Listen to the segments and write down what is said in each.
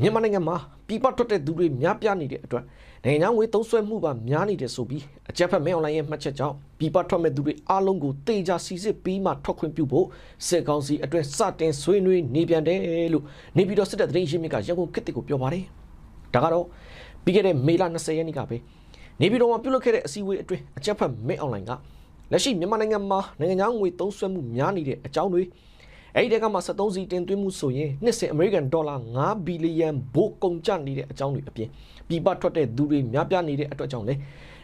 မြန်မာနိုင်ငံမှာပြည်ပထွက်တဲ့သူတွေများပြားနေတဲ့အတွက်နိုင်ငံငွေသုံးစွဲမှုပါများနေတယ်ဆိုပြီးအကြမ်းဖက်မဲအွန်လိုင်းရဲ့မှတ်ချက်ကြောင့်ပြည်ပထွက်မဲ့သူတွေအားလုံးကိုတေချာစီစစ်ပြီးမှထွက်ခွင့်ပြုဖို့စစ်ကောင်စီအတွက်စတင်ဆွေးနွေးနေပြန်တယ်လို့နေပြည်တော်စစ်တပ်သတင်းရင်းမြစ်ကရန်ကုန်ခေတ်တစ်ကိုပြောပါတယ်။ဒါကတော့ပြီးခဲ့တဲ့မေလ20ရက်နေ့ကပဲနေပြည်တော်မှာပြုလုပ်ခဲ့တဲ့အစည်းအဝေးအတွင်းအကြမ်းဖက်မဲအွန်လိုင်းကလက်ရှိမြန်မာနိုင်ငံမှာနိုင်ငံငွေသုံးစွဲမှုများနေတဲ့အကြောင်းတွေအဲ့ဒီတက်ကမှ73စီတင်သွင်းမှုဆိုရင်နှစ်စဉ်အမေရိကန်ဒေါ်လာ9ဘီလီယံဘိုးကုန်ကျနေတဲ့အကြောင်းတွေအပြင်ပြည်ပထွက်တဲ့သူတွေများပြားနေတဲ့အတွက်ကြောင့်လေ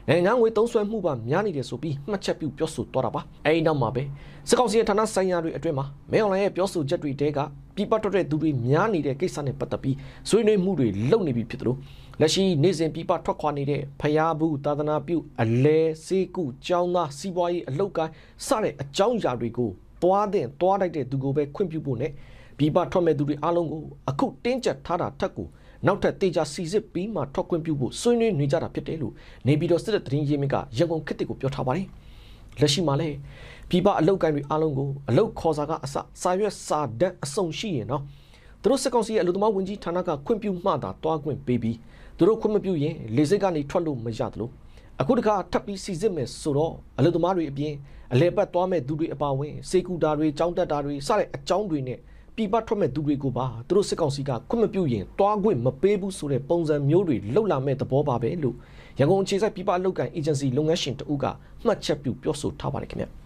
နိုင်ငံငွေသုံးစွဲမှုပါများနေတယ်ဆိုပြီးမှတ်ချက်ပြုပြောဆိုသွားတာပါအဲ့ဒီနောက်မှာပဲစစ်ကောင်စီရဲ့ဌာနဆိုင်ရာတွေအတွင်းမှာမဲအွန်လိုင်းရဲ့ပြောဆိုချက်တွေတဲကပြည်ပထွက်တဲ့သူတွေများနေတဲ့ကိစ္စနဲ့ပတ်သက်ပြီးဆွေးနွေးမှုတွေလုပ်နေပြီဖြစ်တယ်လို့လက်ရှိနေ့စဉ်ပြည်ပထွက်ခွာနေတဲ့ဖျားဘူးသာသနာပြုအလဲစေးကုကျောင်းသားစီးပွားရေးအလုပ်ကိုင်းစတဲ့အကြောင်းအရာတွေကိုသွားတဲ့သွားလိုက်တဲ့သူကိုပဲခွင့်ပြုဖို့နဲ့ပြည်ပထွက်မဲ့သူတွေအားလုံးကိုအခုတင်းကျပ်ထားတာထက်ကိုနောက်ထပ်တေချာစီစစ်ပြီးမှထွက်ခွင့်ပြုဖို့ဆွေးနွေးနေကြတာဖြစ်တယ်လို့နေပြည်တော်စစ်တပ်သတင်းရင်းမြစ်ကရန်ကုန်ခေတ်တစ်ကိုပြောထားပါတယ်လက်ရှိမှာလည်းပြည်ပအလုပ်ကိုင်းတွေအားလုံးကိုအလုပ်ခေါ်စာကအစစာရွက်စာတမ်းအစုံရှိရင်တော့သူတို့စစ်ကောင်စီရဲ့အလုပ်သမားဝန်ကြီးဌာနကခွင့်ပြုမှသာတွားခွင့်ပေးပြီးသူတို့ခွင့်မပြုရင်လေဆိပ်ကနေထွက်လို့မရသလိုအခုတခါထပ်ပြီးစီစစ်မယ်ဆိုတော့အလုပ်သမားတွေအပြင်အလဲပတ်သွားမဲ့သူတွေအပါဝင်စေကူတာတွေကြောင်းတက်တာတွေစတဲ့အကြောင်းတွေနဲ့ပြည်ပထွက်မဲ့သူတွေကိုပါသူတို့စစ်ကောင်စီကခွင့်မပြုရင်တွားခွင့်မပေးဘူးဆိုတဲ့ပုံစံမျိုးတွေလှုပ်လာမဲ့သဘောပါပဲလို့ရန်ကုန်အခြေစိုက်ပြည်ပအလုပ်ကိုင်အေဂျင်စီလုပ်ငန်းရှင်တဦးကမှတ်ချက်ပြုပြောဆိုထားပါတယ်ခင်ဗျ